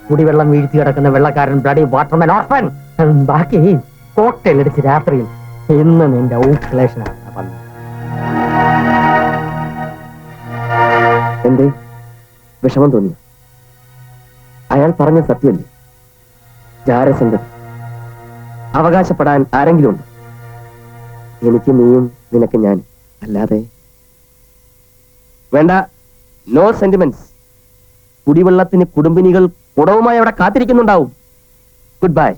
കുടിവെള്ളം വീഴ്ത്തി കിടക്കുന്ന വെള്ളക്കാരൻ ബ്ലഡി വാട്ടർമാൻ ഓർഫൻ. ബാക്കി കോക്ടെയിൽ അടിച്ച് രാത്രിയിൽ ഇന്ന് നിന്റെ ഊക്ലേഷനാണ്. എന്തേ വിഷമം തോന്നി? അയാൾ പറഞ്ഞ സത്യമല്ലേ? ജാരസന്ധൻ അവകാശപ്പെടാൻ ആരെങ്കിലും ഉണ്ട്? എനിക്ക് നീയും, നിനക്ക് ഞാൻ. അല്ലാതെ വേണ്ട. No sentiments. കുടിവെള്ളത്തിന് കുടുംബിനികൾ കുടവുമായി അവിടെ കാത്തിരിക്കുന്നുണ്ടാവും. Good bye.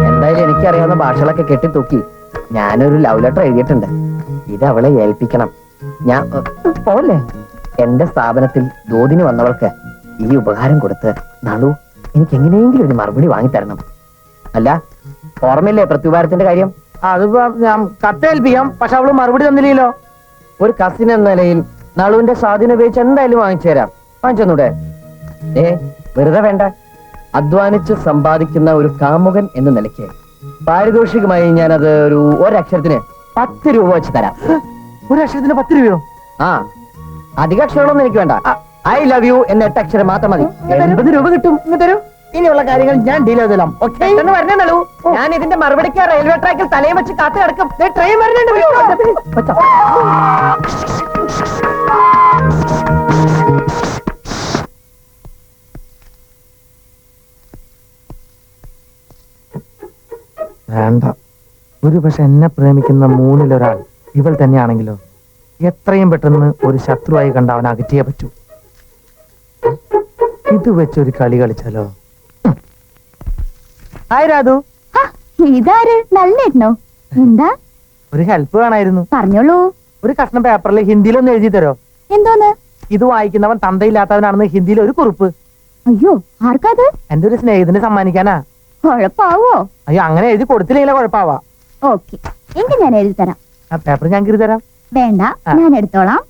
എന്തായാലും എനിക്കറിയാവുന്ന ഭാഷകളൊക്കെ കെട്ടിത്തൂക്കി ഞാനൊരു ലവ് ലെറ്റർ എഴുതിയിട്ടുണ്ട്. ഇത് അവളെ ഏൽപ്പിക്കണം. ഞാൻ പോലെ എന്റെ സ്ഥാപനത്തിൽ ജോലിന് വന്നവൾക്ക് ഈ ഉപകാരം കൊടുത്ത് നളു എനിക്ക് എങ്ങനെയെങ്കിലും ഒരു മറുപടി വാങ്ങിത്തരണം. അല്ല, ഓർമ്മയില്ലേ പ്രത്യുപകാരത്തിന്റെ കാര്യം? അതിപ്പോ ഞാൻ കത്തേൽപ്പിക്കാം, പക്ഷെ അവള് മറുപടി തന്നില്ലല്ലോ. ഒരു കസിൻ എന്ന നിലയിൽ നളുവിന്റെ സ്വാധീനം ഉപയോഗിച്ച് എന്തായാലും വാങ്ങിച്ചു തരാം. വാങ്ങിച്ചെന്നൂടെ? വെറുതെ വേണ്ട. അധ്വാനിച്ച് സമ്പാദിക്കുന്ന ഒരു കാമുകൻ എന്ന നിലയ്ക്ക് പാരിതോഷികമായി ഞാനത് ഒരക്ഷരത്തിന് 10 രൂപ വെച്ച് തരാം. ഒരു അക്ഷരത്തിന് 10 രൂപയോ? ആ, അധിക അക്ഷരങ്ങളൊന്നും എനിക്ക് വേണ്ട. ഐ ലവ് യു എന്ന 8 അക്ഷരം മാത്രം മതി. 80 രൂപ കിട്ടും. തരൂ. ഇനിയുള്ള കാര്യങ്ങൾ ഞാൻ ഡീൽ ചെയ്തോളാം. വരണല്ലോ. ഞാൻ ഇതിന്റെ മറുപടിക്ക് റെയിൽവേ ട്രാക്കിൽ തലയും വെച്ച് കാത്തു കിടക്കും. ട്രെയിൻ വരുന്നുണ്ട്. വേണ്ട. ഒരു പക്ഷെ എന്നെ പ്രേമിക്കുന്ന 3-ൽ-1 ഇവൾ തന്നെയാണെങ്കിലോ? എത്രയും പെട്ടെന്ന് ഒരു ശത്രുവായി കണ്ട അവൻ അകറ്റിയേ പറ്റൂ. ഇത് വെച്ചൊരു കളി കളിച്ചാലോ? ഹായ് രാധു. ഇതാര്? നല്ലേട്ടനോ? എന്താ? ഒരു ഹെൽപ്പ് വേണമായിരുന്നു. പറഞ്ഞോളൂ. ഒരു കഷ്ണം പേപ്പറിൽ ഹിന്ദിയിലൊന്ന് എഴുതി തരോ? എന്തോന്ന്? ഇത് വായിക്കുന്നവൻ തന്തയില്ലാത്തവനാണെന്ന് ഹിന്ദിയിൽ ഒരു കുറിപ്പ്. അയ്യോ, ആർക്കത്? എന്റെ ഒരു സ്നേഹിതന് സമ്മാനിക്കാനാ. കുഴപ്പാവോ? അയ്യോ, അങ്ങനെ എഴുതി കൊടുത്തില്ലെങ്കിലോ കുഴപ്പാവാ. ഓക്കെ, എങ്കിൽ ഞാൻ എഴുതി തരാം. ആ പേപ്പർ ഞാൻ കീറി തരാം. വേണ്ട, ഞാൻ എടുത്തോളാം.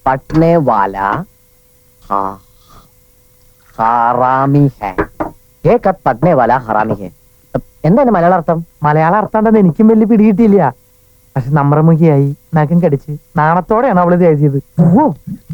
पटने वाला हरामी है. ये कत पटने वाला हरामी है. എന്താണ് മലയാള അർത്ഥം? മലയാള അർത്ഥം എന്താന്ന് എനിക്കും വലിയ പിടികിട്ടിയില്ല. പക്ഷെ നമ്രമുഖിയായി നഖം കടിച്ച് നാണത്തോടെയാണ് അവളിത് എഴുതിയത്.